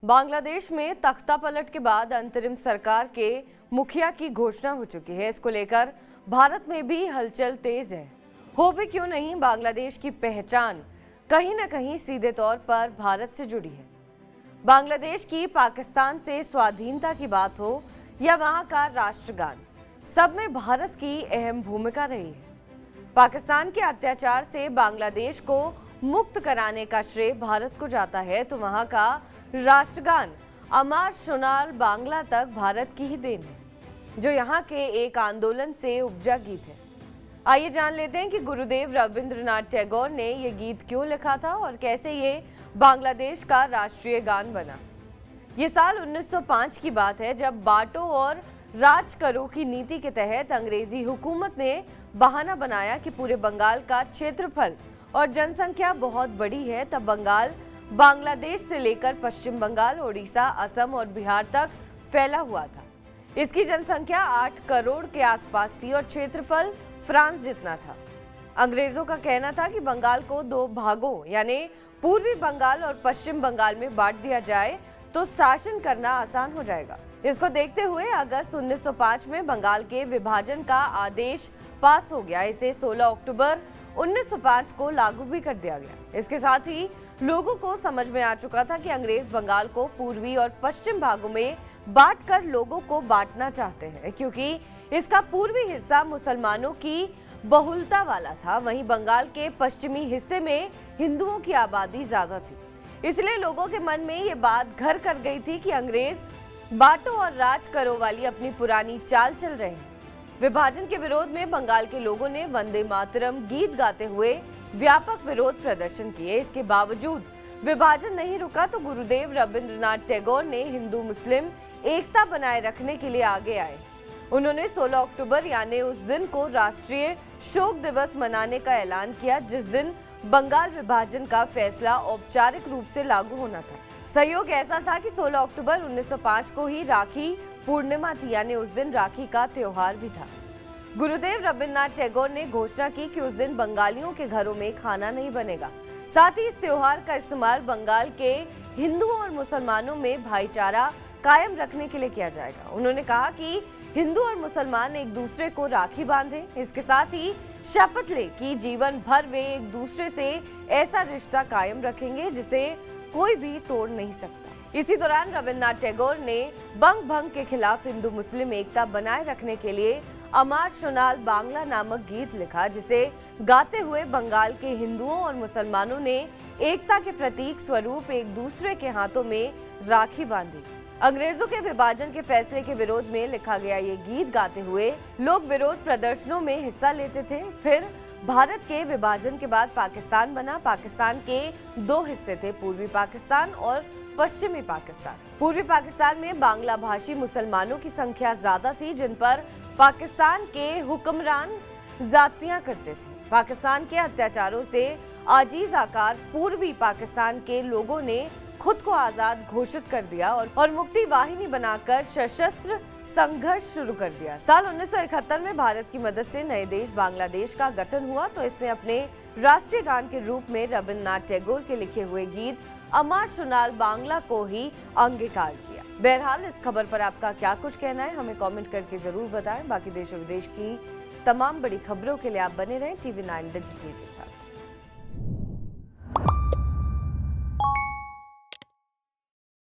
बांग्लादेश में तख्ता पलट के बाद अंतरिम सरकार के मुखिया की घोषणा हो चुकी है। इसको लेकर भारत में भी हलचल तेज है। हो भी क्यों नहीं, बांग्लादेश की पहचान कहीं ना कहीं सीधे तौर पर भारत से जुड़ी है। बांग्लादेश की पाकिस्तान से स्वाधीनता की बात हो या वहां का राष्ट्रगान, सब में भारत की अहम भूमिका रही है। पाकिस्तान के अत्याचार से बांग्लादेश को मुक्त कराने का श्रेय भारत को जाता है, तो वहां का राष्ट्रगान अमार शोनाल बांग्ला तक भारत की ही देन है, जो यहाँ के एक आंदोलन से उपजा गीत है। आइए जान लेते हैं कि गुरुदेव रविंद्रनाथ टैगोर ने ये गीत क्यों लिखा था और कैसे ये बांग्लादेश का राष्ट्रीय गान बना। ये साल 1905 की बात है, जब बांटो और राज करो की नीति के तहत अंग्रेजी हुकूमत ने बहाना बनाया कि पूरे बंगाल का क्षेत्रफल और जनसंख्या बहुत बड़ी है। तब बंगाल बांग्लादेश से लेकर पश्चिम बंगाल, ओडिशा, असम और बिहार तक फैला हुआ था। इसकी जनसंख्या 8 करोड़ के आसपास थी और क्षेत्रफल फ्रांस जितना था। अंग्रेजों का कहना था कि बंगाल को दो भागों यानी पूर्वी बंगाल और पश्चिम बंगाल में बांट दिया जाए तो शासन करना आसान हो जाएगा। इसको देखते हुए अगस्त 1905 में बंगाल के विभाजन का आदेश पास हो गया। इसे 16 अक्टूबर 1905 को लागू भी कर दिया गया। इसके साथ ही लोगों को समझ में आ चुका था कि अंग्रेज बंगाल को पूर्वी और पश्चिम भागों में बांटकर लोगों को बांटना चाहते हैं, क्योंकि इसका पूर्वी हिस्सा मुसलमानों की बहुलता वाला था, वहीं बंगाल के पश्चिमी हिस्से में हिंदुओं की आबादी ज्यादा थी। इसलिए लोगों के मन में ये बात घर कर गई थी कि अंग्रेज बांटो और राज करो वाली अपनी पुरानी चाल चल रहे हैं। विभाजन के विरोध में बंगाल के लोगों ने वंदे मातरम गीत गाते हुए व्यापक विरोध प्रदर्शन किए। इसके बावजूद विभाजन नहीं रुका तो गुरुदेव रविंद्रनाथ टैगोर ने हिंदू मुस्लिम एकता बनाए रखने के लिए आगे आए। उन्होंने 16 अक्टूबर यानी उस दिन को राष्ट्रीय शोक दिवस मनाने का ऐलान किया, जिस दिन बंगाल विभाजन का फैसला औपचारिक रूप से लागू होना था। सहयोग ऐसा था कि 16 अक्टूबर 1905 को ही राखी पूर्णिमा थी, यानी उस दिन राखी का त्योहार भी था। गुरुदेव रविंद्रनाथ टैगोर ने घोषणा की कि उस दिन बंगालियों के घरों में खाना नहीं बनेगा। साथ ही इस त्योहार का इस्तेमाल बंगाल के हिंदुओं और मुसलमानों में भाईचारा कायम रखने के लिए किया जाएगा। उन्होंने कहा कि हिंदू और मुसलमान एक दूसरे को राखी बांधे, इसके साथ ही शपथ ले कि जीवन भर वे एक दूसरे से ऐसा रिश्ता कायम रखेंगे जिसे कोई भी तोड़ नहीं सकता। इसी दौरान रविंद्रनाथ टैगोर ने बंग भंग के खिलाफ हिंदू मुस्लिम एकता बनाए रखने के लिए अमार शोनाल बांग्ला नामक गीत लिखा, जिसे गाते हुए बंगाल के हिंदुओं और मुसलमानों ने एकता के प्रतीक स्वरूप एक दूसरे के हाथों में राखी बांधी। अंग्रेजों के विभाजन के फैसले के विरोध में लिखा गया ये गीत गाते हुए लोग विरोध प्रदर्शनों में हिस्सा लेते थे। फिर भारत के विभाजन के बाद पाकिस्तान बना। पाकिस्तान के दो हिस्से थे, पूर्वी पाकिस्तान और पश्चिमी पाकिस्तान। पूर्वी पाकिस्तान में बांग्ला भाषी मुसलमानों की संख्या ज्यादा थी, जिन पर पाकिस्तान के हुक्मरान जातियां करते थे। पाकिस्तान के अत्याचारों से आजीज आकार पूर्वी पाकिस्तान के लोगों ने खुद को आजाद घोषित कर दिया और मुक्ति वाहिनी बनाकर सशस्त्र संघर्ष शुरू कर दिया। साल 1971 में भारत की मदद से नए देश बांग्लादेश का गठन हुआ तो इसने अपने राष्ट्रीय गान के रूप में रविंद्रनाथ टैगोर के लिखे हुए गीत अमार शोनाल बांग्ला को ही अंगीकार किया। बहरहाल इस खबर पर आपका क्या कुछ कहना है, हमें कमेंट करके जरूर बताएं। बाकी देश और विदेश की तमाम बड़ी खबरों के लिए आप बने रहें TV9 डिजिटल।